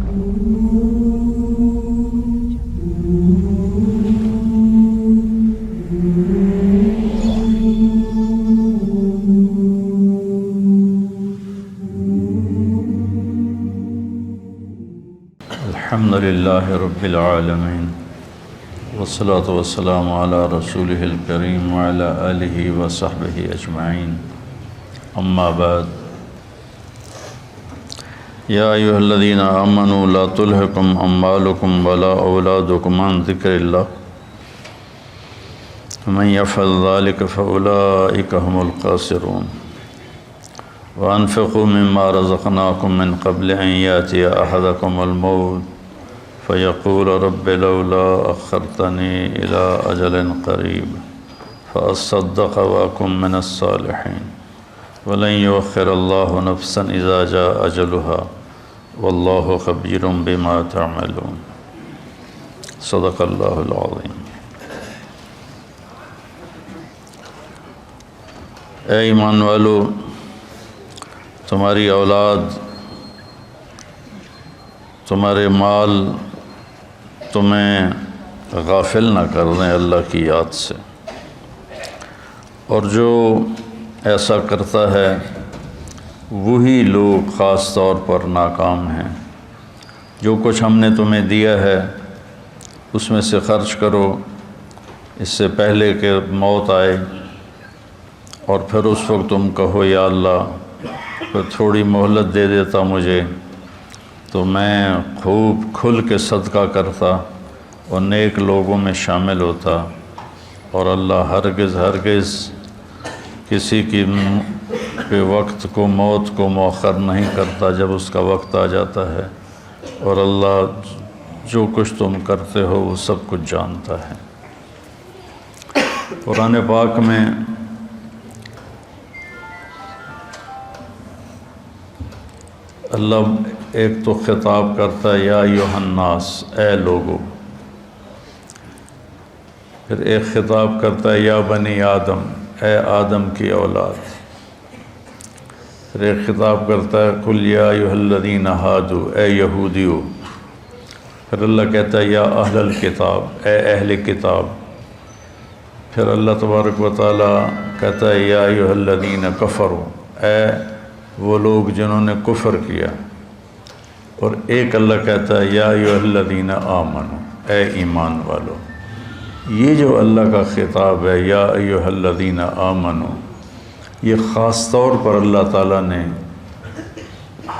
الحمد لله رب العالمين والصلاة والسلام على رسوله الكريم وعلى آله وصحبه أجمعين أما بعد يا أيها الذين آمنوا لا تلهكم أموالكم ولا أولادكم عن ذكر الله ومن يفعل ذلك فأولئك هم الخاسرون وأنفقوا مما رزقناكم من قبل أن يأتي أحدكم الموت فيقول رب لولا أخرتني إلى أجل قريب فأصدق وأكن من الصالحين ولن يؤخر الله نفسا إذا جاء أجلها والله خبير بما تعملون صدق الله العظيم۔ اے ایمان والو، تمہاری اولاد، تمہارے مال تمہیں غافل نہ کر دیں اللہ کی یاد سے، اور جو ایسا کرتا ہے وہی لوگ خاص طور پر ناکام ہیں۔ جو کچھ ہم نے تمہیں دیا ہے اس میں سے خرچ کرو اس سے پہلے کہ موت آئے، اور پھر اس وقت تم کہو یا اللہ پھر تھوڑی مہلت دے دیتا مجھے تو میں خوب کھل کے صدقہ کرتا اور نیک لوگوں میں شامل ہوتا، اور اللہ ہرگز کسی کی وقت کو، موت کو مؤخر نہیں کرتا جب اس کا وقت آ جاتا ہے، اور اللہ جو کچھ تم کرتے ہو وہ سب کچھ جانتا ہے۔ قرآن پاک میں اللہ ایک تو خطاب کرتا ہے یا ایھا الناس، اے لوگو، پھر ایک خطاب کرتا ہے یا بنی آدم، اے آدم کی اولاد، پھر ایک خطاب کرتا ہے قل یا ایھا الذین ھادوا، اے یہودیو، پھر اللہ کہتا ہے یا اہل الکتاب، اے اہل کتاب، پھر اللہ تبارک و تعالیٰ کہتا ہے یا ایھا الذین کفروا، اے وہ لوگ جنہوں نے کفر کیا، اور ایک اللہ کہتا ہے یا ایھا الذین آمنوا، اے ایمان والو۔ یہ جو اللہ کا خطاب ہے یا ایھا الذین آمنوا، یہ خاص طور پر اللہ تعالیٰ نے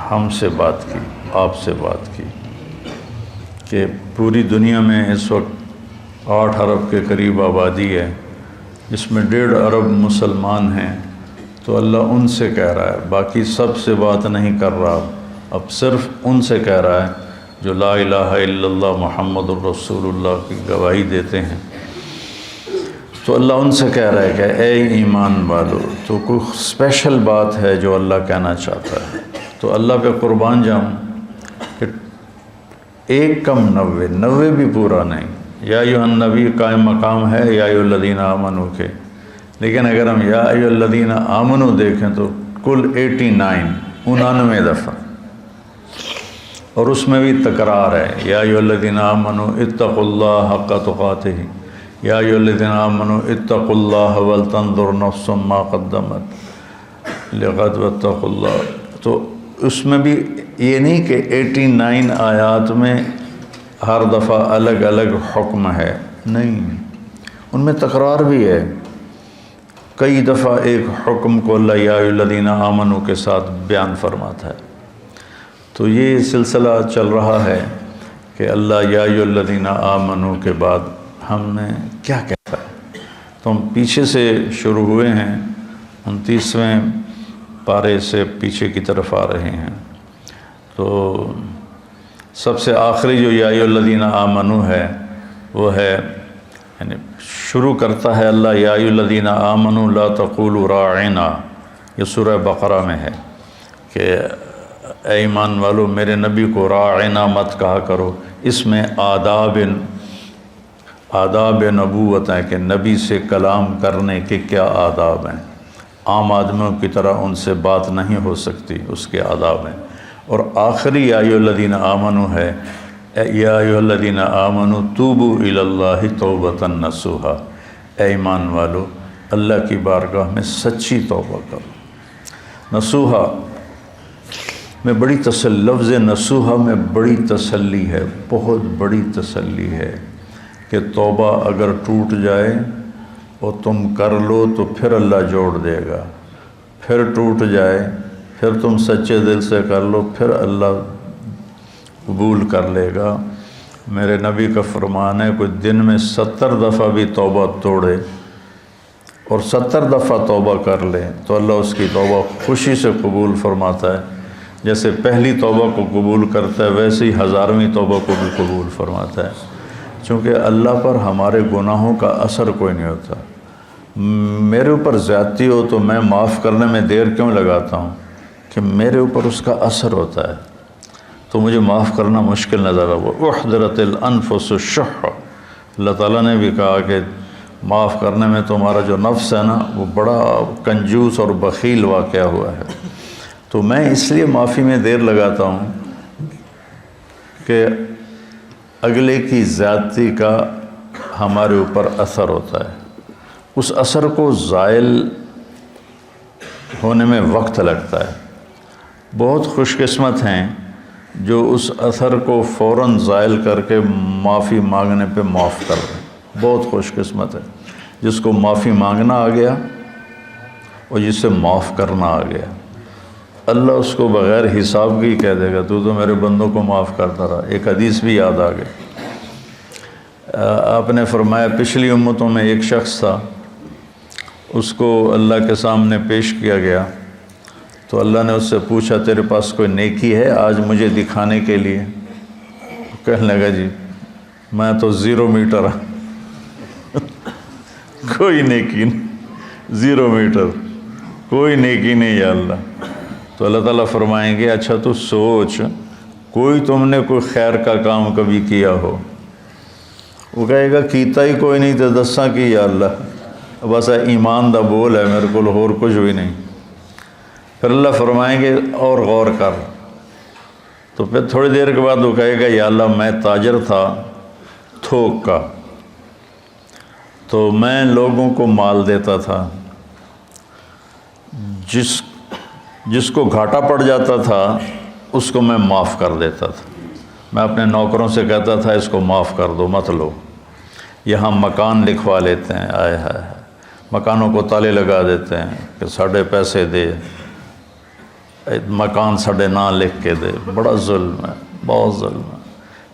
ہم سے بات کی، آپ سے بات کی، کہ پوری دنیا میں اس وقت 8 ارب کے قریب آبادی ہے، جس میں 1.5 ارب مسلمان ہیں، تو اللہ ان سے کہہ رہا ہے، باقی سب سے بات نہیں کر رہا، اب صرف ان سے کہہ رہا ہے جو لا الہ الا اللہ محمد الرسول اللہ کی گواہی دیتے ہیں۔ تو اللہ ان سے کہہ رہا ہے کہ اے ایمان والو، تو کوئی اسپیشل بات ہے جو اللہ کہنا چاہتا ہے، تو اللہ پہ قربان جاؤں کہ 1 کم 90 بھی پورا نہیں۔ یا ایھا النبی قائم مقام ہے یا ایھا الذین آمنوا کے، لیکن اگر ہم یا ایھا الذین آمنوا دیکھیں تو کل 99 دفعہ، اور اس میں بھی تکرار ہے، یا ایھا الذین آمنوا اتقوا اللہ حق تقاتہ، یا ایھا الذین آمنوا اتقوا اللہ ولتنظر نفس ما قدمت لغد واتقوا اللہ۔ تو اس میں بھی یہ نہیں کہ 89 آیات میں ہر دفعہ الگ الگ حکم ہے، نہیں، ان میں تکرار بھی ہے۔ کئی دفعہ ایک حکم کو اللہ یا ایھا الذین آمنوا کے ساتھ بیان فرماتا ہے۔ تو یہ سلسلہ چل رہا ہے کہ اللہ یا ایھا الذین آمنوا کے بعد ہم نے کیا کہتا ہے، تو ہم پیچھے سے شروع ہوئے ہیں، 29ویں پارے سے پیچھے کی طرف آ رہے ہیں۔ تو سب سے آخری جو یا ایھا الذین آمنوا ہے وہ ہے، یعنی شروع کرتا ہے اللہ یا ایھا الذین آمنوا لا تقولوا راعنا، یہ سورہ بقرہ میں ہے کہ اے ایمان والو میرے نبی کو راعنا مت کہا کرو۔ اس میں آداب نبوت ہیں کہ نبی سے کلام کرنے کے کیا آداب ہیں، عام آدمیوں کی طرح ان سے بات نہیں ہو سکتی، اس کے آداب ہیں۔ اور آخری یا ایھا الذین آمنوا ہے، یا ایھا الذین آمنوا توبوا الی اللہ توبۃ نصوحا، اے ایمان والو اللہ کی بارگاہ میں سچی توبہ کرو۔ نصوحا میں بڑی لفظ نصوحا میں بڑی تسلی ہے، بہت بڑی تسلی ہے کہ توبہ اگر ٹوٹ جائے اور تم کر لو تو پھر اللہ جوڑ دے گا، پھر ٹوٹ جائے پھر تم سچے دل سے کر لو پھر اللہ قبول کر لے گا۔ میرے نبی کا فرمان ہے کوئی دن میں 70 دفعہ بھی توبہ توڑے اور 70 دفعہ توبہ کر لے تو اللہ اس کی توبہ خوشی سے قبول فرماتا ہے، جیسے پہلی توبہ کو قبول کرتا ہے ویسے ہی 1000ویں توبہ کو بھی قبول فرماتا ہے، چونکہ اللہ پر ہمارے گناہوں کا اثر کوئی نہیں ہوتا۔ میرے اوپر زیادتی ہو تو میں معاف کرنے میں دیر کیوں لگاتا ہوں کہ میرے اوپر اس کا اثر ہوتا ہے، تو مجھے معاف کرنا مشکل نظر آئے۔ احضرت الانفس الشح، اللہ تعالیٰ نے بھی کہا کہ معاف کرنے میں تمہارا جو نفس ہے نا وہ بڑا کنجوس اور بخیل واقعہ ہوا ہے۔ تو میں اس لیے معافی میں دیر لگاتا ہوں کہ اگلے کی زیادتی کا ہمارے اوپر اثر ہوتا ہے، اس اثر کو زائل ہونے میں وقت لگتا ہے۔ بہت خوش قسمت ہیں جو اس اثر کو فوراً زائل کر کے معافی مانگنے پہ معاف کر دیں، بہت خوش قسمت ہے جس کو معافی مانگنا آ گیا اور جس سے معاف کرنا آ گیا۔ اللہ اس کو بغیر حساب کی کہہ دے گا تو میرے بندوں کو معاف کرتا رہا۔ ایک حدیث بھی یاد آ گئی، آپ نے فرمایا پچھلی امتوں میں ایک شخص تھا، اس کو اللہ کے سامنے پیش کیا گیا تو اللہ نے اس سے پوچھا تیرے پاس کوئی نیکی ہے آج مجھے دکھانے کے لیے؟ کہنے لگا جی میں تو 0 میٹر کوئی نیکی نہیں، 0 میٹر کوئی نیکی نہیں یا اللہ۔ تو اللہ تعالیٰ فرمائیں گے اچھا تو سوچ کوئی تم نے کوئی خیر کا کام کبھی کیا ہو؟ وہ کہے گا کیتا ہی کوئی نہیں تو دساں کی یا اللہ، بس ایمان دا بول ہے میرے کو اور کچھ بھی نہیں۔ پھر اللہ فرمائیں گے اور غور کر، تو پھر تھوڑی دیر کے بعد وہ کہے گا یا اللہ میں تاجر تھا تھوک کا، تو میں لوگوں کو مال دیتا تھا، جس کو گھاٹا پڑ جاتا تھا اس کو میں معاف کر دیتا تھا۔ میں اپنے نوکروں سے کہتا تھا اس کو معاف کر دو مت لو، یہاں مکان لکھوا لیتے ہیں، آئے ہائے مکانوں کو تالے لگا دیتے ہیں کہ ساڑھے پیسے دے، مکان ساڑھے نہ لکھ کے دے۔ بڑا ظلم ہے، بہت ظلم ہے۔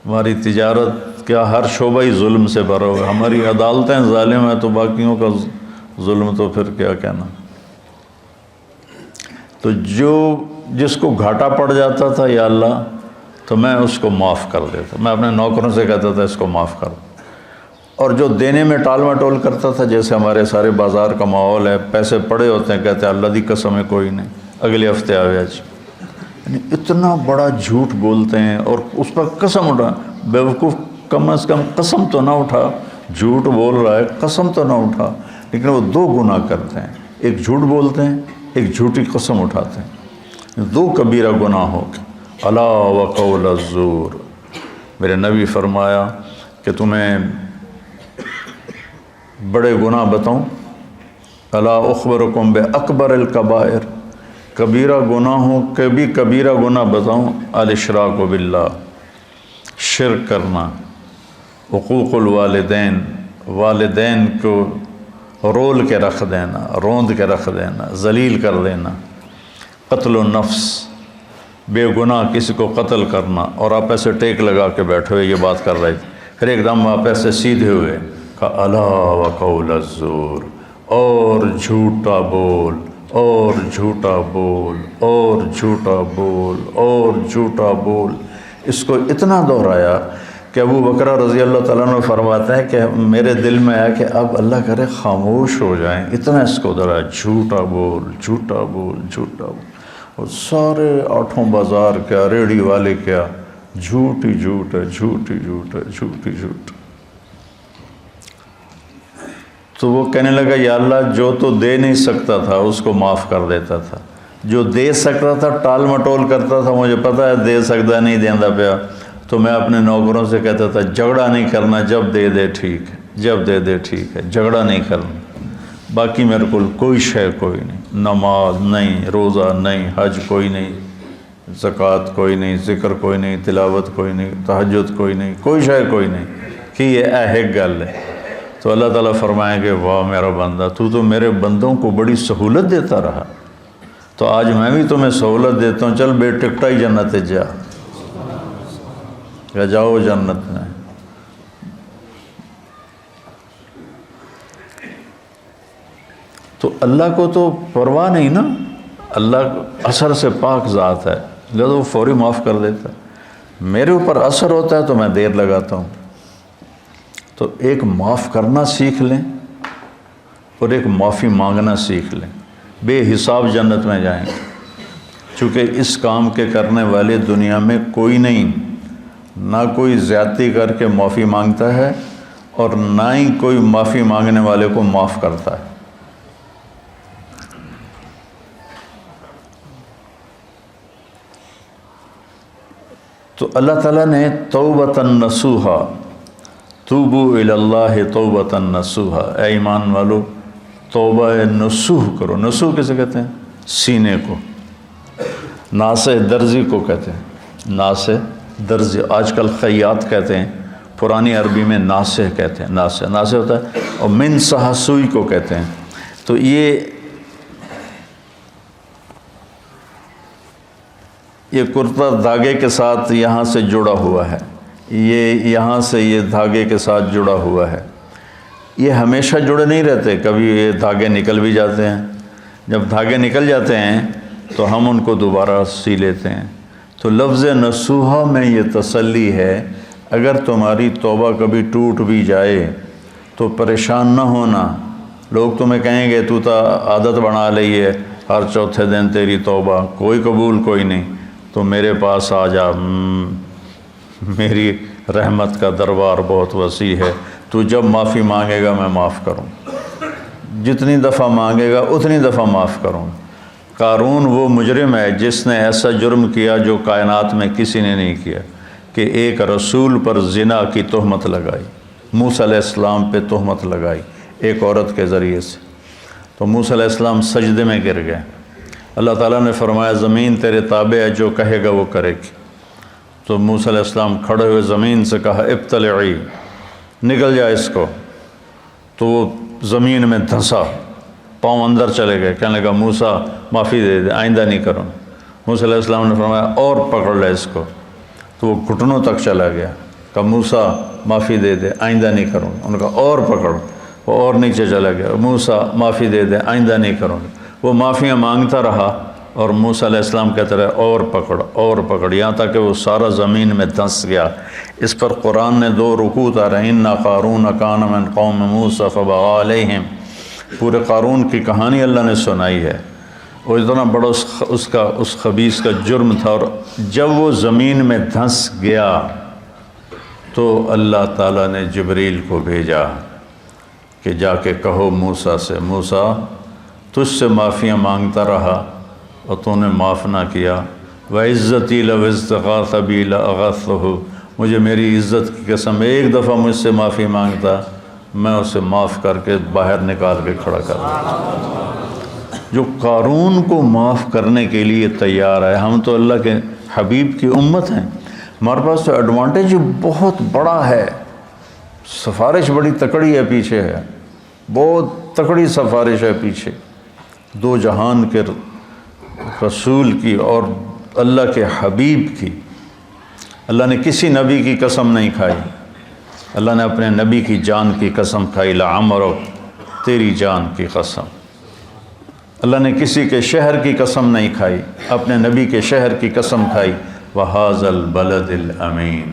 ہماری تجارت کیا ہر شعبہ ہی ظلم سے بھرا ہوا ہے، ہماری عدالتیں ظالم ہیں تو باقیوں کا ظلم تو پھر کیا کہنا۔ تو جس کو گھاٹا پڑ جاتا تھا یا اللہ تو میں اس کو معاف کر دیتا، میں اپنے نوکروں سے کہتا تھا اس کو معاف کر دو۔ اور جو دینے میں ٹال مٹول کرتا تھا، جیسے ہمارے سارے بازار کا ماحول ہے، پیسے پڑے ہوتے ہیں کہتے ہیں اللہ دی قسم ہے کوئی نہیں، اگلے ہفتے آوے آج، یعنی اتنا بڑا جھوٹ بولتے ہیں اور اس پر قسم اٹھا۔ بیوقوف کم از کم قسم تو نہ اٹھا، جھوٹ بول رہا ہے قسم تو نہ اٹھا، لیکن وہ 2 گناہ کرتے ہیں، ایک جھوٹ بولتے ہیں ایک جھوٹی قسم اٹھاتے ہیں، 2 کبیرہ گناہ ہو گئے۔ الا وقول الزور، میرے نبی فرمایا کہ تمہیں بڑے گناہ بتاؤں؟ الا اخبرکم باکبر الکبائر، کبیرہ گناہوں کے بھی کبیرہ گناہ بتاؤں؟ الاشراک باللہ، شرک کرنا، حقوق الوالدین، والدین کو رول کے رکھ دینا، روند کے رکھ دینا، ذلیل کر دینا، قتل النفس، بے گناہ کسی کو قتل کرنا، اور آپ ایسے ٹیک لگا کے بیٹھے ہوئے یہ بات کر رہے تھے، پھر ایک دم آپ ایسے سیدھے ہوئے، کہا الا وقول الزور، اور جھوٹا بول اور جھوٹا بول اور جھوٹا بول اور جھوٹا بول۔ اس کو اتنا دہرایا کہ ابو بکر رضی اللہ تعالیٰ عنہ فرماتے ہیں کہ میرے دل میں آیا کہ اب اللہ کرے خاموش ہو جائیں، اتنا اس کو دہرایا، جھوٹا بول جھوٹا بول جھوٹا بول۔ اور سارے 8 بازار کیا، ریڑھی والے کیا، جھوٹ ہی جھوٹ ہے، جھوٹ ہی جھوٹ ہے، جھوٹ ہی جھوٹ۔ تو وہ کہنے لگا یا اللہ جو تو دے نہیں سکتا تھا اس کو معاف کر دیتا تھا، جو دے سکتا تھا ٹال مٹول کرتا تھا، مجھے پتہ ہے دے سکتا نہیں دیندا پیا، تو میں اپنے نوکروں سے کہتا تھا جھگڑا نہیں کرنا، جب دے دے ٹھیک ہے، جب دے دے ٹھیک ہے، جھگڑا نہیں کرنا۔ باقی میرے کو کوئی شے کوئی نہیں، نماز نہیں، روزہ نہیں، حج کوئی نہیں، زکوٰۃ کوئی نہیں، ذکر کوئی نہیں، تلاوت کوئی نہیں، تہجد کوئی نہیں، کوئی شے کوئی نہیں کہ یہ ایک گل ہے۔ تو اللہ تعالیٰ فرمائیں گے واہ میرا بندہ، تو میرے بندوں کو بڑی سہولت دیتا رہا، تو آج میں بھی تمہیں سہولت دیتا ہوں، چل بے ٹکٹا ہی جنت جا، یا جاؤ جنت میں۔ تو اللہ کو تو پرواہ نہیں نا، اللہ اثر سے پاک ذات ہے، لہذا وہ فوری معاف کر دیتا ہے۔ میرے اوپر اثر ہوتا ہے تو میں دیر لگاتا ہوں۔ تو ایک معاف کرنا سیکھ لیں اور ایک معافی مانگنا سیکھ لیں، بے حساب جنت میں جائیں گے، چونکہ اس کام کے کرنے والے دنیا میں کوئی نہیں، نہ کوئی زیادتی کر کے معافی مانگتا ہے اور نہ ہی کوئی معافی مانگنے والے کو معاف کرتا ہے۔ تو اللہ تعالیٰ نے توبۃ نصوحا، توبوا الی اللہ توبۃ نصوحا، اے ایمان والو توبہ نصوح کرو۔ نصوح کسے کہتے ہیں؟ سینے کو۔ ناصح درزی کو کہتے ہیں، ناصح درزی، آج کل خیاط کہتے ہیں، پرانی عربی میں ناصح کہتے ہیں، ناصح ناصح ہوتا ہے، اور من صح سوئی کو کہتے ہیں۔ تو یہ کرتا دھاگے کے ساتھ یہاں سے جڑا ہوا ہے، یہ یہاں سے یہ دھاگے کے ساتھ جڑا ہوا ہے، یہ ہمیشہ جڑے نہیں رہتے، کبھی یہ دھاگے نکل بھی جاتے ہیں۔ جب دھاگے نکل جاتے ہیں تو ہم ان کو دوبارہ سی لیتے ہیں۔ تو لفظ نصوحہ میں یہ تسلی ہے، اگر تمہاری توبہ کبھی ٹوٹ بھی جائے تو پریشان نہ ہونا۔ لوگ تمہیں کہیں گے تو عادت بنا لی ہے، ہر چوتھے دن تیری توبہ، کوئی قبول کوئی نہیں، تو میرے پاس آ جا، میری رحمت کا دربار بہت وسیع ہے، تو جب معافی مانگے گا میں معاف کروں، جتنی دفعہ مانگے گا اتنی دفعہ معاف کروں۔ قارون وہ مجرم ہے جس نے ایسا جرم کیا جو کائنات میں کسی نے نہیں کیا، کہ ایک رسول پر زنا کی تہمت لگائی، موسیٰ علیہ السلام پہ تہمت لگائی ایک عورت کے ذریعے سے، تو موسیٰ علیہ السلام سجدے میں گر گئے۔ اللہ تعالیٰ نے فرمایا زمین تیرے تابع ہے، جو کہے گا وہ کرے گی۔ تو موسیٰ علیہ السلام کھڑے ہوئے زمین سے کہا ابتلعی، نکل جائے اس کو، تو وہ زمین میں دھنسا، پاؤں اندر چلے گئے، کہنے لگا موسیٰ معافی دے دے، آئندہ نہیں کروں۔ موسیٰ علیہ السلام نے فرمایا اور پکڑ لے اس کو، تو وہ گھٹنوں تک چلا گیا، کہا موسیٰ معافی دے دے، آئندہ نہیں کروں۔ انہوں نے کہا اور پکڑ، وہ اور نیچے چلا گیا، موسیٰ معافی دے دے، آئندہ نہیں کروں۔ وہ معافیاں مانگتا رہا اور موسیٰ علیہ السلام کہتے رہے اور پکڑ اور پکڑ، یہاں تک کہ وہ سارا زمین میں دھنس گیا۔ اس پر قرآن نے 2 رکوع اتارے، اِنَّ قارون کان من قوم موسیٰ فبغى علیہم، پورے قارون کی کہانی اللہ نے سنائی ہے، اور اتنا بڑا اس خبیث کا جرم تھا۔ اور جب وہ زمین میں دھنس گیا تو اللہ تعالیٰ نے جبریل کو بھیجا کہ جا کے کہو موسیٰ سے، موسیٰ تجھ سے معافیاں مانگتا رہا اور تو نے معاف نہ کیا، وَعِزَّتِي لَوْ اسْتَغَاثَ بِي لَأَغَثْتُهُ، مجھے میری عزت کی قسم ایک دفعہ مجھ سے معافی مانگتا، میں اسے معاف کر کے باہر نکال کے کھڑا کر دیتا۔ جو قارون کو معاف کرنے کے لیے تیار ہے، ہم تو اللہ کے حبیب کی امت ہیں، ہمارے پاس تو ایڈوانٹیج بہت بڑا ہے، سفارش بڑی تکڑی ہے پیچھے ہے، بہت تکڑی سفارش ہے پیچھے، 2 جہان کے رسول کی اور اللہ کے حبیب کی۔ اللہ نے کسی نبی کی قسم نہیں کھائی، اللہ نے اپنے نبی کی جان کی قسم کھائی، لعمرک، تیری جان کی قسم۔ اللہ نے کسی کے شہر کی قسم نہیں کھائی، اپنے نبی کے شہر کی قسم کھائی، وَهَذَا الْبَلَدِ الْأَمِينَ۔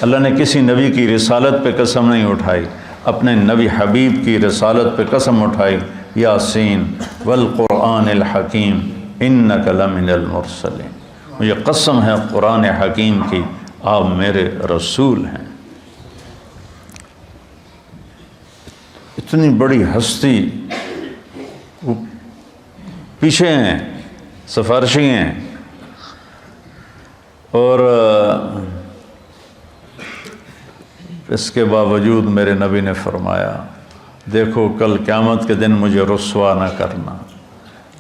اللہ نے کسی نبی کی رسالت پہ قسم نہیں اٹھائی، اپنے نبی حبیب کی رسالت پہ قسم اٹھائی، یاسین والقرآن الحکیم انک لمن المرسلین، مجھے قسم ہے قرآن حکیم کی، آپ میرے رسول ہیں۔ اتنی بڑی ہستی وہ پیچھے ہیں، سفارشی ہیں، اور اس کے باوجود میرے نبی نے فرمایا دیکھو کل قیامت کے دن مجھے رسوا نہ کرنا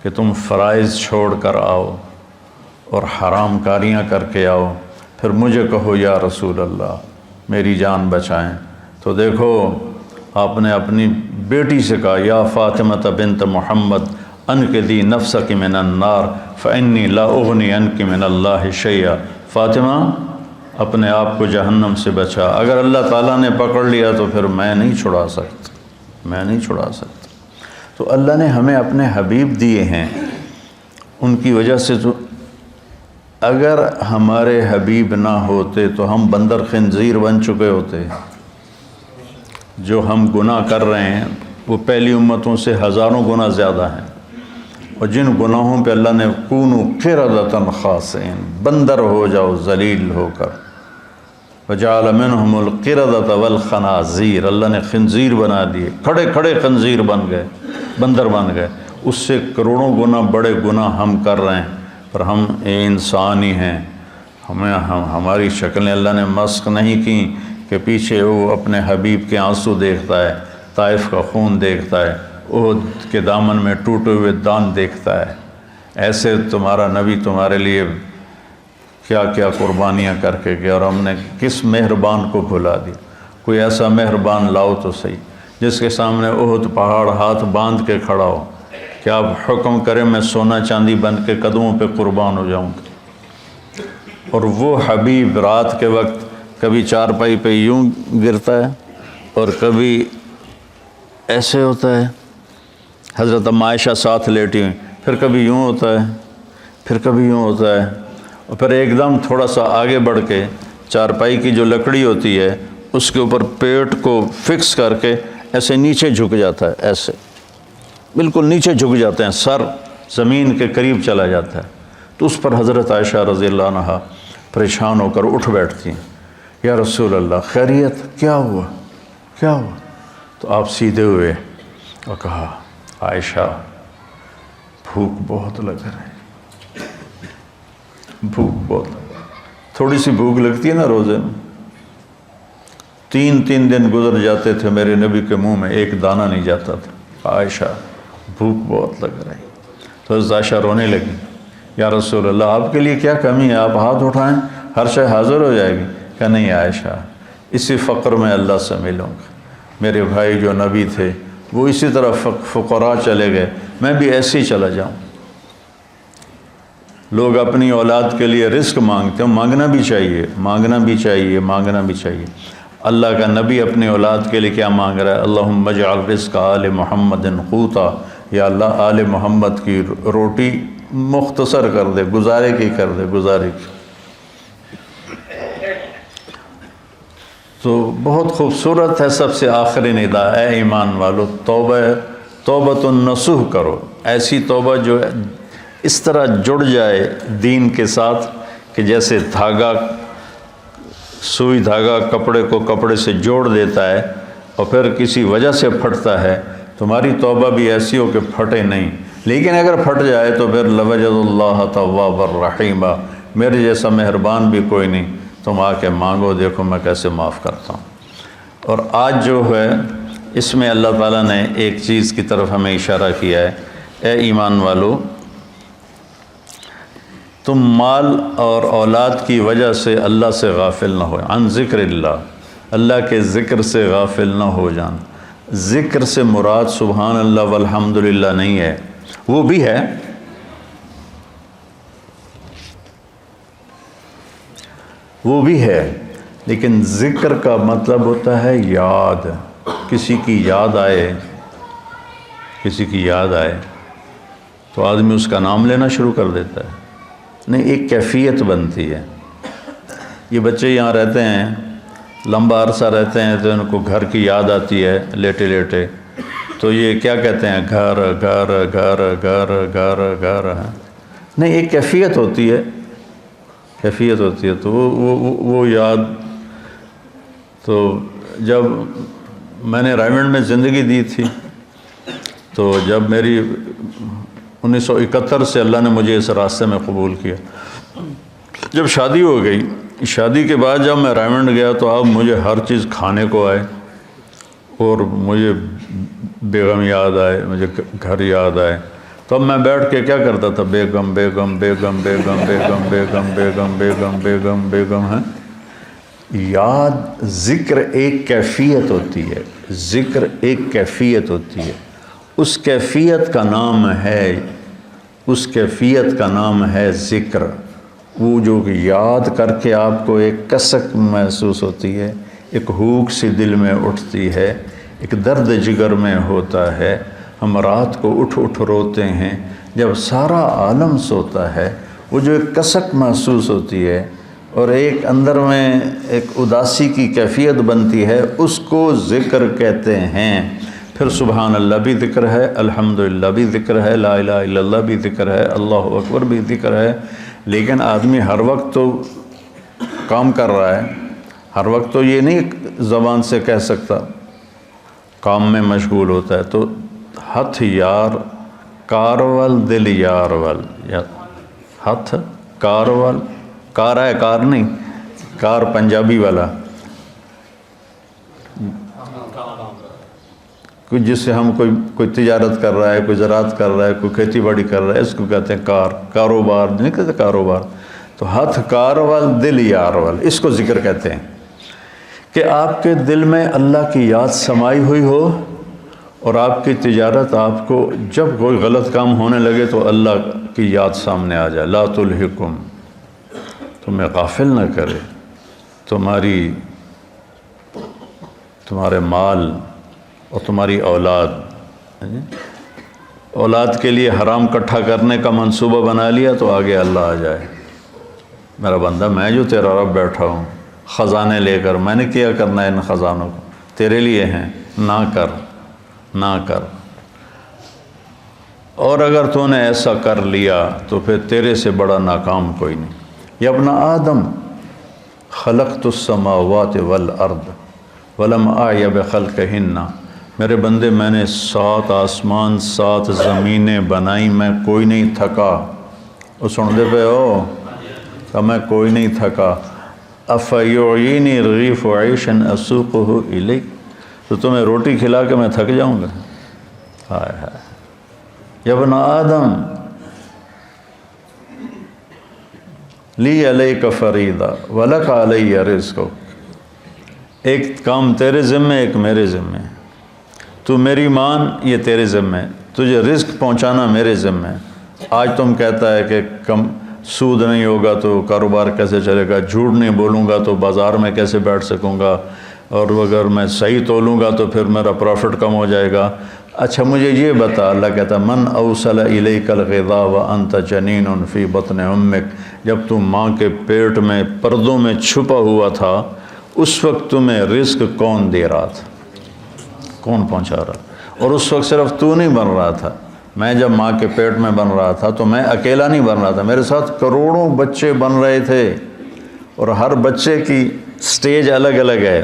کہ تم فرائض چھوڑ کر آؤ اور حرام کاریاں کر کے آؤ، پھر مجھے کہو یا رسول اللہ میری جان بچائیں۔ تو دیکھو آپ نے اپنی بیٹی سے کہا یا فاطمہ بنت محمد انقذی نفسک من النار فانی لا اغنی عنک من اللہ شیئا، فاطمہ اپنے آپ کو جہنم سے بچا، اگر اللہ تعالیٰ نے پکڑ لیا تو پھر میں نہیں چھڑا سکتا، میں نہیں چھڑا سکتا۔ تو اللہ نے ہمیں اپنے حبیب دیے ہیں، ان کی وجہ سے تو اگر ہمارے حبیب نہ ہوتے تو ہم بندر خنزیر بن چکے ہوتے۔ جو ہم گناہ کر رہے ہیں وہ پہلی امتوں سے ہزاروں گنا زیادہ ہیں، اور جن گناہوں پہ اللہ نے کونوا قردۃ خاسئین، بندر ہو جاؤ ذلیل ہو کر، وجعل منہم القردۃ والخنازیر، اللہ نے خنزیر بنا دیے، کھڑے کھڑے خنزیر بن گئے، بندر بن گئے۔ اس سے کروڑوں گنا بڑے گناہ ہم کر رہے ہیں، پر ہم انسان ہی ہیں، ہماری شکلیں اللہ نے مسخ نہیں کی کہ پیچھے وہ اپنے حبیب کے آنسو دیکھتا ہے، طائف کا خون دیکھتا ہے، احد کے دامن میں ٹوٹے ہوئے دان دیکھتا ہے۔ ایسے تمہارا نبی تمہارے لیے کیا کیا قربانیاں کر کے گیا، اور ہم نے کس مہربان کو بھلا دیا۔ کوئی ایسا مہربان لاؤ تو صحیح جس کے سامنے احد پہاڑ ہاتھ باندھ کے کھڑا ہو کہ آپ حکم کریں میں سونا چاندی بن کے قدموں پہ قربان ہو جاؤں گا۔ اور وہ حبیب رات کے وقت کبھی چارپائی پہ یوں گرتا ہے اور کبھی ایسے ہوتا ہے، حضرت ام عائشہ ساتھ لیٹی ہوئی، پھر کبھی یوں ہوتا ہے، پھر کبھی یوں ہوتا ہے، اور پھر ایک دم تھوڑا سا آگے بڑھ کے چارپائی کی جو لکڑی ہوتی ہے اس کے اوپر پیٹ کو فکس کر کے ایسے نیچے جھک جاتا ہے، ایسے بالکل نیچے جھک جاتے ہیں، سر زمین کے قریب چلا جاتا ہے۔ تو اس پر حضرت عائشہ رضی اللہ عنہا پریشان ہو کر اٹھ بیٹھتی ہیں، یا رسول اللہ خیریت، کیا ہوا کیا ہوا؟ تو آپ سیدھے ہوئے اور کہا عائشہ بھوک بہت لگ رہی، بھوک بہت، تھوڑی سی بھوک لگتی ہے نا روزے میں، 3 دن گزر جاتے تھے میرے نبی کے منہ میں ایک دانہ نہیں جاتا تھا، عائشہ بھوک بہت لگ رہی۔ تو حضرت عائشہ رونے لگی، یا رسول اللہ آپ کے لیے کیا کمی ہے، آپ ہاتھ اٹھائیں ہر شے حاضر ہو جائے گی۔ کہ نہیں عائشہ، اسی فقر میں اللہ سے ملوں گا، میرے بھائی جو نبی تھے وہ اسی طرح فقراء چلے گئے، میں بھی ایسے ہی چلا جاؤں۔ لوگ اپنی اولاد کے لیے رزق مانگتے ہیں، مانگنا بھی چاہیے، مانگنا بھی چاہیے، مانگنا بھی چاہیے۔ اللہ کا نبی اپنی اولاد کے لیے کیا مانگ رہا ہے؟ اللہم اجعل رزق آل محمد قوتا، یا اللہ آل محمد کی روٹی مختصر کر دے، گزارے کی کر دے، گزارے کی۔ تو بہت خوبصورت ہے سب سے آخری ندا، اے ایمان والو توبۃ النصوح کرو، ایسی توبہ جو اس طرح جڑ جائے دین کے ساتھ کہ جیسے دھاگا، سوئی دھاگا کپڑے کو کپڑے سے جوڑ دیتا ہے اور پھر کسی وجہ سے پھٹتا ہے، تمہاری توبہ بھی ایسی ہو کہ پھٹے نہیں، لیکن اگر پھٹ جائے تو پھر لوجد اللہ تواب الرحیم، میرے جیسا مہربان بھی کوئی نہیں، تم آ کے مانگو دیکھو میں کیسے معاف کرتا ہوں۔ اور آج جو ہے اس میں اللہ تعالیٰ نے ایک چیز کی طرف ہمیں اشارہ کیا ہے، اے ایمان والو تم مال اور اولاد کی وجہ سے اللہ سے غافل نہ ہو، عن ذکر اللہ، اللہ کے ذکر سے غافل نہ ہو جان۔ ذکر سے مراد سبحان اللہ والحمدللہ نہیں ہے، وہ بھی ہے، وہ بھی ہے، لیکن ذکر کا مطلب ہوتا ہے یاد، کسی کی یاد آئے، کسی کی یاد آئے تو آدمی اس کا نام لینا شروع کر دیتا ہے، نہیں ایک کیفیت بنتی ہے۔ یہ بچے یہاں رہتے ہیں، لمبا عرصہ رہتے ہیں تو ان کو گھر کی یاد آتی ہے لیٹے لیٹے، تو یہ کیا کہتے ہیں، گھر گھر گھر گھر گھر گھر، نہیں ایک کیفیت ہوتی ہے، کیفیت ہوتی ہے، تو وہ یاد۔ تو جب میں نے رائمنڈ میں زندگی دی تھی تو جب میری 1971 سے اللہ نے مجھے اس راستے میں قبول کیا۔ جب شادی ہو گئی، شادی کے بعد جب میں رائمنڈ گیا تو اب مجھے ہر چیز کھانے کو آئے، اور مجھے بیگم یاد آئے، مجھے گھر یاد آئے، تو اب میں بیٹھ کے کیا کرتا تھا، بیگم بیگم بیگم بیگم بیگم بیگم بیگم بیگم بیگم بیگم ہے۔ یاد، ذکر ایک کیفیت ہوتی ہے، ذکر ایک کیفیت ہوتی ہے، اس کیفیت کا نام ہے، اس کیفیت کا نام ہے ذکر۔ وہ جو یاد کر کے آپ کو ایک کسک محسوس ہوتی ہے، ایک ہوک سی دل میں اٹھتی ہے، ایک درد جگر میں ہوتا ہے۔ ہم رات کو اٹھ اٹھ روتے ہیں، جب سارا عالم سوتا ہے، وہ جو ایک کسک محسوس ہوتی ہے اور ایک اندر میں ایک اداسی کی کیفیت بنتی ہے، اس کو ذکر کہتے ہیں۔ پھر سبحان اللہ بھی ذکر ہے، الحمدللہ بھی ذکر ہے، لا الہ الا اللہ بھی ذکر ہے، اللہ اکبر بھی ذکر ہے۔ لیکن آدمی ہر وقت تو کام کر رہا ہے، ہر وقت تو یہ نہیں زبان سے کہہ سکتا، کام میں مشغول ہوتا ہے۔ تو ہتھ یار کارول دل یار ول، ہتھ کارول، کار ہے کار نہیں، کار پنجابی والا، کوئی جس سے ہم کوئی تجارت کر رہا ہے، کوئی زراعت کر رہا ہے، کوئی کھیتی باڑی کر رہا ہے، اس کو کہتے ہیں کار، کاروبار نہیں کہتے کاروبار۔ تو ہتھ کارول دل یارول، اس کو ذکر کہتے ہیں کہ آپ کے دل میں اللہ کی یاد سمائی ہوئی ہو، اور آپ کی تجارت، آپ کو جب کوئی غلط کام ہونے لگے تو اللہ کی یاد سامنے آ جائے۔ لا تلہکم، تمہیں غافل نہ کرے تمہارے مال اور تمہاری اولاد۔ اولاد کے لیے حرام اکٹھا کرنے کا منصوبہ بنا لیا تو آگے اللہ آ جائے، میرا بندہ میں جو تیرا رب بیٹھا ہوں، خزانے لے کر میں نے کیا کرنا ہے، ان خزانوں کو تیرے لیے ہیں، نہ کر نہ کر۔ اور اگر تو نے ایسا کر لیا تو پھر تیرے سے بڑا ناکام کوئی نہیں۔ یا ابن آدم خلقت السماوات والارض ولم اعی بخلقہن، میرے بندے میں نے 7 آسمان 7 زمینیں بنائی، میں کوئی نہیں تھکا۔ وہ سن دے پہ ہو کہ میں کوئی نہیں تھکا۔ افیعینی رغیف عیشا اسوقہ الیک، تو تمہیں روٹی کھلا کے میں تھک جاؤں گا؟ ہائے ہائے۔ یا ابن آدم لی علیک فریضہ ولک علی رزق، ایک کام تیرے ذمے ایک میرے ذمے، تو میری مان یہ تیرے ذمے، تجھے رزق پہنچانا میرے ذمے۔ آج تم کہتا ہے کہ کم سود نہیں ہوگا تو کاروبار کیسے چلے گا، جھوٹ نہیں بولوں گا تو بازار میں کیسے بیٹھ سکوں گا، اور اگر میں صحیح تولوں گا تو پھر میرا پروفٹ کم ہو جائے گا۔ اچھا مجھے یہ بتا، اللہ کہتا من اوصل الیک الغذاء وانت جنین فی بطن امک، جب تم ماں کے پیٹ میں پردوں میں چھپا ہوا تھا، اس وقت تمہیں رزق کون دے رہا تھا، کون پہنچا رہا؟ اور اس وقت صرف تو نہیں بن رہا تھا، میں جب ماں کے پیٹ میں بن رہا تھا تو میں اکیلا نہیں بن رہا تھا، میرے ساتھ کروڑوں بچے بن رہے تھے، اور ہر بچے کی سٹیج الگ الگ ہے،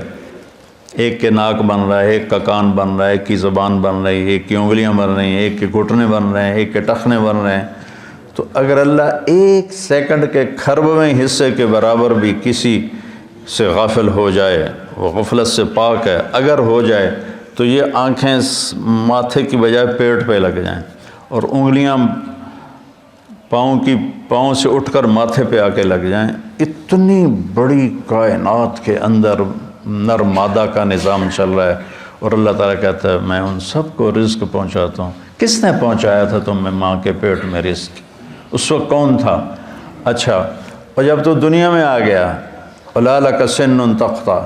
ایک کے ناک بن رہا ہے، ایک کا کان بن رہا ہے، ایک کی زبان بن رہی ہے، ایک کی انگلیاں بن رہی ہیں، ایک کے گھٹنے بن رہے ہیں، ایک کے ٹخنے بن رہے ہیں۔ تو اگر اللہ ایک سیکنڈ کے کھربویں حصے کے برابر بھی کسی سے غافل ہو جائے، وہ غفلت سے پاک ہے، اگر ہو جائے تو یہ آنکھیں ماتھے کی بجائے پیٹ پہ لگ جائیں، اور انگلیاں پاؤں سے اٹھ کر ماتھے پہ آ کے لگ جائیں، اتنی بڑی کائنات کے اندر نر مادہ کا نظام چل رہا ہے، اور اللہ تعالیٰ کہتا ہے میں ان سب کو رزق پہنچاتا ہوں۔ کس نے پہنچایا تھا تم میں ماں کے پیٹ میں رزق؟ اس وقت کون تھا؟ اچھا، اور جب تو دنیا میں آ گیا، وَلَا لَكَ سِنٌّ تَقْطَعُ،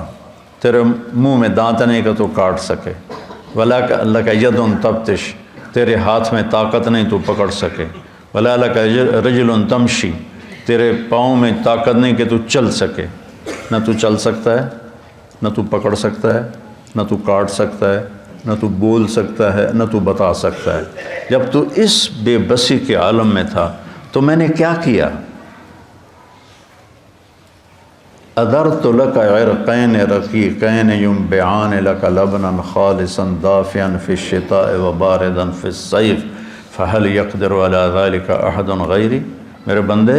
تیرے منہ میں دانت نہیں کہ تو کاٹ سکے، وَلَا لَكَ يَدٌ تَبْطِشُ، تیرے ہاتھ میں طاقت نہیں تو پکڑ سکے، وَلَا لَكَ رِجْلٌ تَمْشِي، تیرے پاؤں میں طاقت نہیں کہ تو چل سکے۔ نہ تو چل سکتا ہے، نہ تو پکڑ سکتا ہے، نہ تو کاٹ سکتا ہے، نہ تو بول سکتا ہے، نہ تو بتا سکتا ہے۔ جب تو اس بے بسی کے عالم میں تھا تو میں نے کیا کیا؟ اَدَرْتُ لَكَ عِرْقَيْنِ رَقِيقَيْنِ يُنْبِعَانِ لَكَ لَبْنًا خَالِصًا دَافِيًا فِي الشِّتَاءِ وَبَارِدًا فِي الصَّيْفِ فَهَلْ يَقْدِرُ عَلَى ذَلِكَ أَحَدٌ غَيْرِي، میرے بندے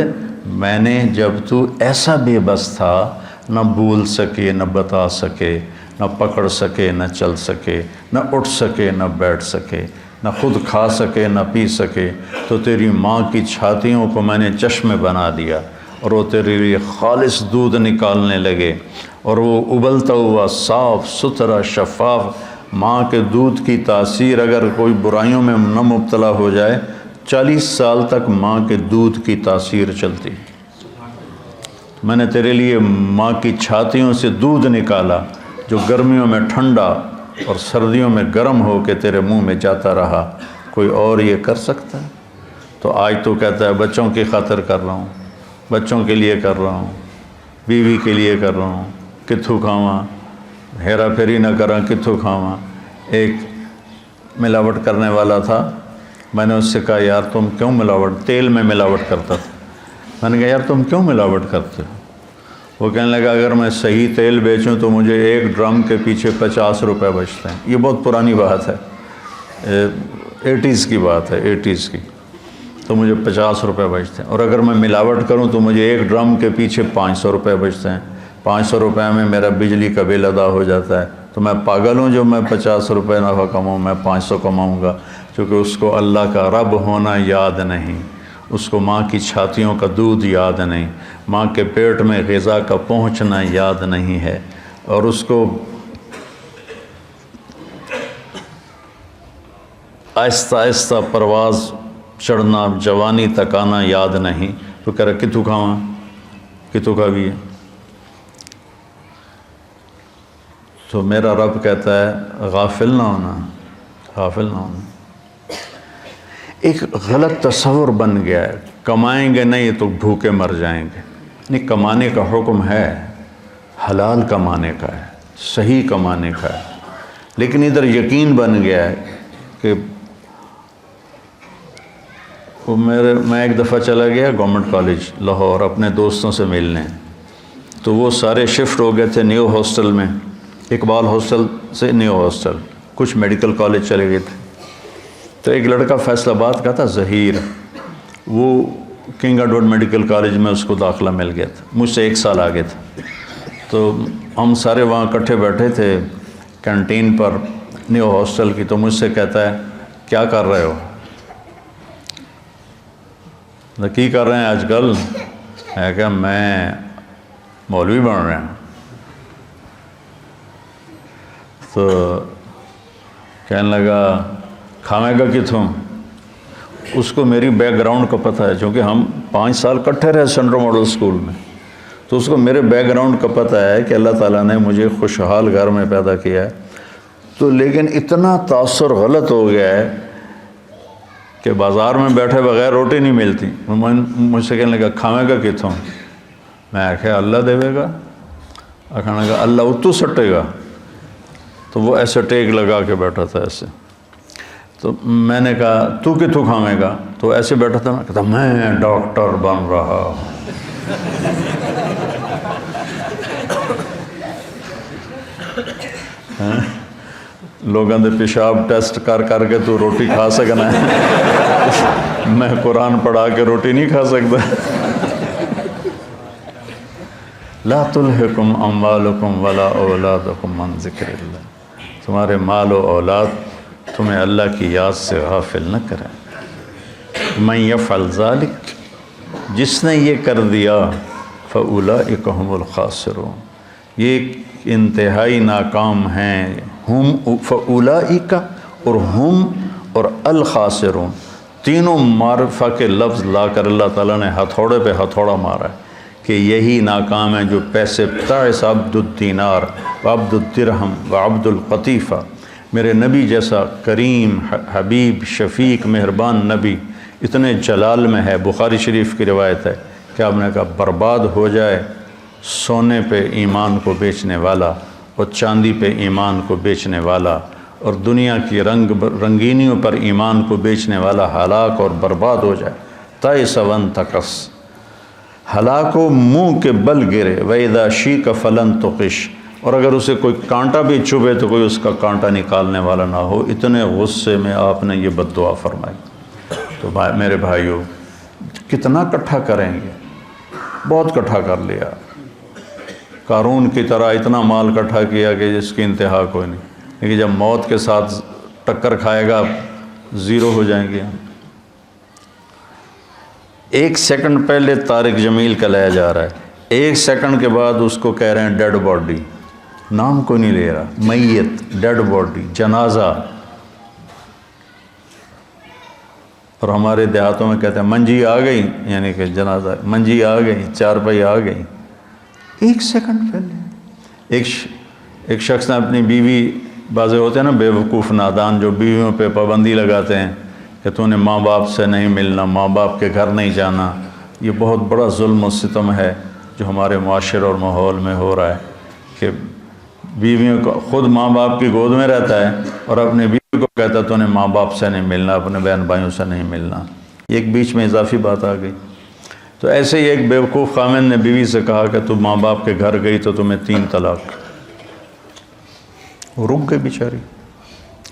میں نے جب تو ایسا بے بس تھا، نہ بول سکے نہ بتا سکے، نہ پکڑ سکے نہ چل سکے، نہ اٹھ سکے نہ بیٹھ سکے، نہ خود کھا سکے نہ پی سکے، تو تیری ماں کی چھاتیوں کو میں نے چشمے بنا دیا اور وہ تیرے لیے خالص دودھ نکالنے لگے، اور وہ ابلتا ہوا صاف ستھرا شفاف ماں کے دودھ کی تاثیر اگر کوئی برائیوں میں نہ مبتلا ہو جائے، 40 سال تک ماں کے دودھ کی تاثیر چلتی۔ میں نے تیرے لیے ماں کی چھاتیوں سے دودھ نکالا جو گرمیوں میں ٹھنڈا اور سردیوں میں گرم ہو کے تیرے منہ میں جاتا رہا، کوئی اور یہ کر سکتا ہے؟ تو آج تو کہتا ہے بچوں کی خاطر کر رہا ہوں، بچوں کے لیے کر رہا ہوں، بیوی کے لیے کر رہا ہوں، کتھو کھاواں، ہیرا پھیری نہ کراں کتھو کھاواں۔ ایک ملاوٹ کرنے والا تھا، میں نے اس سے کہا یار تم کیوں ملاوٹ، تیل میں ملاوٹ کرتا تھا، میں نے کہا یار تم کیوں ملاوٹ کرتے ہو؟ وہ کہنے لگا اگر میں صحیح تیل بیچوں تو مجھے ایک ڈرم کے پیچھے 50 روپے بچتے ہیں۔ یہ بہت پرانی بات ہے، 80s کی بات ہے، 80s کی، تو مجھے 50 روپے بچتے ہیں، اور اگر میں ملاوٹ کروں تو مجھے ایک ڈرم کے پیچھے 500 روپے بچتے ہیں، 500 روپے میں میرا بجلی کا بل ادا ہو جاتا ہے، تو میں پاگل ہوں جو میں 50 روپے نفع کماؤں، میں 500 کماؤں گا، کیونکہ اس کو اللہ کا رب ہونا یاد نہیں، اس کو ماں کی چھاتیوں کا دودھ یاد نہیں، ماں کے پیٹ میں غذا کا پہنچنا یاد نہیں ہے، اور اس کو آہستہ آہستہ پرواز چڑھنا جوانی تک آنا یاد نہیں، تو کہہ رہا کتوں کھاواں، کتوں کھا بھی ہے۔ تو میرا رب کہتا ہے غافل نہ ہونا، غافل نہ ہونا۔ ایک غلط تصور بن گیا ہے، کمائیں گے نہیں تو بھوکے مر جائیں گے۔ نہیں، کمانے کا حکم ہے، حلال کمانے کا ہے، صحیح کمانے کا ہے، لیکن ادھر یقین بن گیا ہے کہ میں ایک دفعہ چلا گیا گورنمنٹ کالج لاہور اپنے دوستوں سے ملنے، تو وہ سارے شفٹ ہو گئے تھے نیو ہاسٹل میں، اقبال ہاسٹل سے نیو ہاسٹل، کچھ میڈیکل کالج چلے گئے تھے۔ تو ایک لڑکا فیصل آباد کا تھا، ظہیر، وہ کنگ ایڈورڈ میڈیکل کالج میں اس کو داخلہ مل گیا تھا، مجھ سے 1 سال آگے تھا۔ تو ہم سارے وہاں اکٹھے بیٹھے تھے کینٹین پر نیو ہاسٹل کی، تو مجھ سے کہتا ہے کیا کر رہے ہو؟ کی کر رہے ہیں آج کل؟ ہے کہ میں مولوی بن رہے ہیں۔ تو کہنے لگا کھاویں گا کتوں؟ اس کو میری بیک گراؤنڈ کا پتہ ہے، چونکہ ہم 5 سال کٹھے رہے سینٹرل ماڈل اسکول میں، تو اس کو میرے بیک گراؤنڈ کا پتہ ہے کہ اللہ تعالیٰ نے مجھے خوشحال گھر میں پیدا کیا ہے۔ تو لیکن اتنا تاثر غلط ہو گیا ہے کہ بازار میں بیٹھے بغیر روٹی نہیں ملتی۔ مجھ سے کہنے لگا کھاویں گا کتوں؟ میں آخیا اللہ دے گا، کہنے لگا اللہ اتو سٹے گا۔ تو وہ ایسے ٹیک لگا کے بیٹھا تھا ایسے، تو میں نے کہا تو کتوں کھاویں گا؟ تو ایسے بیٹھا تھا نا، کہتا میں ڈاکٹر بن رہا ہوں۔ لوگوں دے پیشاب ٹیسٹ کر کر کے تو روٹی کھا سکنا ہے، میں قرآن پڑھا کے روٹی نہیں کھا سکتا۔ لا تلہکم اموالکم ولا اولادکم عن ذکر اللہ، تمہارے مال و اولاد تمہیں اللہ کی یاد سے غافل نہ کریں۔ من یفعل ذلک، جس نے یہ کر دیا، فاولئک هم الخاسرون، یہ انتہائی ناکام ہیں۔ ہم فاولئک اور ہم اور الخاسرون، تینوں معرفہ کے لفظ لا کر اللہ تعالیٰ نے ہتھوڑے پہ ہتھوڑا مارا ہے کہ یہی ناکام ہیں جو پیسے تعس عبد الدینار وعبد الدرہم وعبد القطیفہ، میرے نبی جیسا کریم حبیب شفیق مہربان نبی اتنے جلال میں ہے، بخاری شریف کی روایت ہے کہ آپ نے کہا برباد ہو جائے سونے پہ ایمان کو بیچنے والا اور چاندی پہ ایمان کو بیچنے والا اور دنیا کی رنگینیوں پر ایمان کو بیچنے والا ہلاک اور برباد ہو جائے۔ تائس وانتکس، ہلاک و منہ کے بل گرے، وَإِذَا شِيكَ فَلَن تُقِشْ، اور اگر اسے کوئی کانٹا بھی چبھے تو کوئی اس کا کانٹا نکالنے والا نہ ہو۔ اتنے غصے میں آپ نے یہ بد دعا فرمائی۔ تو میرے بھائیوں کتنا اکٹھا کریں گے؟ بہت اکٹھا کر لیا، قارون کی طرح اتنا مال اکٹھا کیا کہ جس کی انتہا کوئی نہیں، لیکن جب موت کے ساتھ ٹکر کھائے گا زیرو ہو جائیں گے۔ ایک سیکنڈ پہلے طارق جمیل کا لایا جا رہا ہے، ایک سیکنڈ کے بعد اس کو کہہ رہے ہیں ڈیڈ باڈی، نام کوئی نہیں لے رہا، میت، ڈیڈ باڈی، جنازہ۔ اور ہمارے دیہاتوں میں کہتے ہیں منجی آ گئی، یعنی کہ جنازہ، منجی آ گئی، چارپائی آ گئی۔ ایک سیکنڈ پہلے ایک شخص نے اپنی بیوی، بعضے ہوتے ہیں نا بے وقوف نادان جو بیویوں پہ پابندی لگاتے ہیں کہ تو نے ماں باپ سے نہیں ملنا، ماں باپ کے گھر نہیں جانا۔ یہ بہت بڑا ظلم و ستم ہے جو ہمارے معاشرے اور ماحول میں ہو رہا ہے کہ بیویوں کو، خود ماں باپ کی گود میں رہتا ہے اور اپنے بیوی کو کہتا ہے تو نے ماں باپ سے نہیں ملنا، اپنے بہن بھائیوں سے نہیں ملنا۔ ایک بیچ میں اضافی بات آ گئی۔ تو ایسے ہی ایک بیوقوف خامن نے بیوی سے کہا کہ تو ماں باپ کے گھر گئی تو تمہیں 3 طلاق۔ وہ رک گئی بیچاری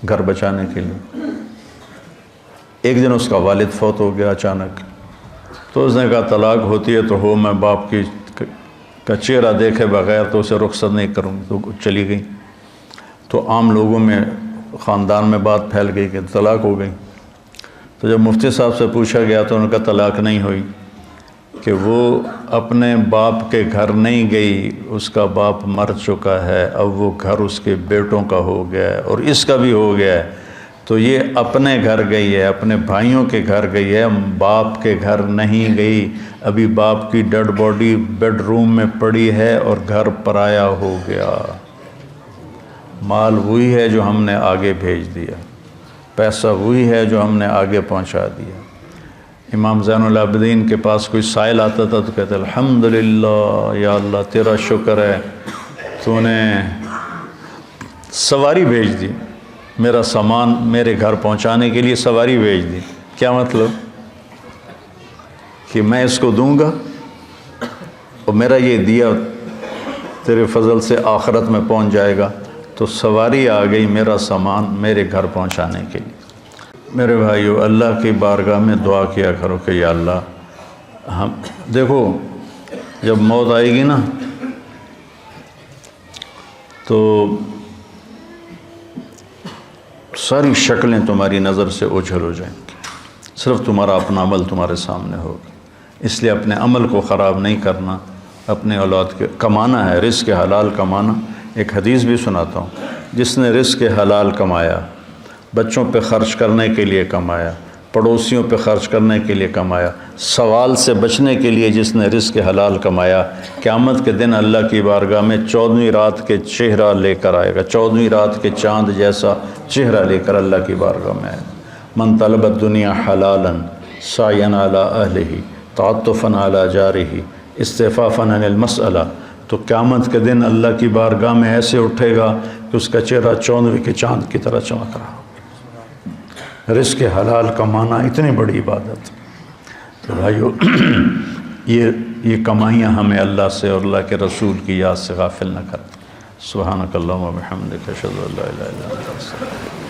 گھر بچانے کے لیے۔ ایک دن اس کا والد فوت ہو گیا اچانک، تو اس نے کہا طلاق ہوتی ہے تو ہو، میں باپ کا چہرہ دیکھے بغیر تو اسے رخصت نہیں کروں گی، تو چلی گئی۔ تو عام لوگوں میں، خاندان میں بات پھیل گئی کہ طلاق ہو گئی۔ تو جب مفتی صاحب سے پوچھا گیا تو ان کا طلاق نہیں ہوئی، کہ وہ اپنے باپ کے گھر نہیں گئی، اس کا باپ مر چکا ہے، اب وہ گھر اس کے بیٹوں کا ہو گیا ہے اور اس کا بھی ہو گیا ہے، تو یہ اپنے گھر گئی ہے، اپنے بھائیوں کے گھر گئی ہے، باپ کے گھر نہیں گئی۔ ابھی باپ کی ڈیڈ باڈی بیڈ روم میں پڑی ہے اور گھر پرایا ہو گیا۔ مال وہی ہے جو ہم نے آگے بھیج دیا، پیسہ وہی ہے جو ہم نے آگے پہنچا دیا۔ امام زین العابدین کے پاس کوئی سائل آتا تھا تو کہتے الحمدللہ، یا اللہ تیرا شکر ہے، تو نے سواری بھیج دی، میرا سامان میرے گھر پہنچانے کے لیے سواری بھیج دی۔ کیا مطلب؟ کہ میں اس کو دوں گا اور میرا یہ دیا تیرے فضل سے آخرت میں پہنچ جائے گا، تو سواری آ گئی میرا سامان میرے گھر پہنچانے کے لیے۔ میرے بھائیو، اللہ کی بارگاہ میں دعا کیا کرو کہ یا اللہ، ہم دیکھو جب موت آئے گی نا تو ساری شکلیں تمہاری نظر سے اوجھل ہو جائیں گی، صرف تمہارا اپنا عمل تمہارے سامنے ہوگا۔ اس لیے اپنے عمل کو خراب نہیں کرنا، اپنے اولاد کے کمانا ہے، رزق حلال کمانا۔ ایک حدیث بھی سناتا ہوں، جس نے رزق حلال کمایا، بچوں پہ خرچ کرنے کے لیے کمایا، پڑوسیوں پہ خرچ کرنے کے لیے کمایا، سوال سے بچنے کے لیے جس نے رزق حلال کمایا، قیامت کے دن اللہ کی بارگاہ میں 14ویں رات کے چہرہ لے کر آئے گا، 14ویں رات کے چاند جیسا چہرہ لے کر اللہ کی بارگاہ میں آئے گا۔ من طلب الدنیا حلالا سعیا علی اہلہ تعطفا علی جارہ استعفافا عن المسئلہ۔ تو قیامت کے دن اللہ کی بارگاہ میں ایسے اٹھے گا کہ اس کا چہرہ 14ویں کے چاند کی طرح چمک رہا ہو۔ رزق حلال کمانا اتنی بڑی عبادت۔ تو بھائیو، یہ کمائیاں ہمیں اللہ سے اور اللہ کے رسول کی یاد سے غافل نہ کریں۔ سبحانک اللہم و بحمدک، اشہد ان لا الہ الا انت، استغفرک۔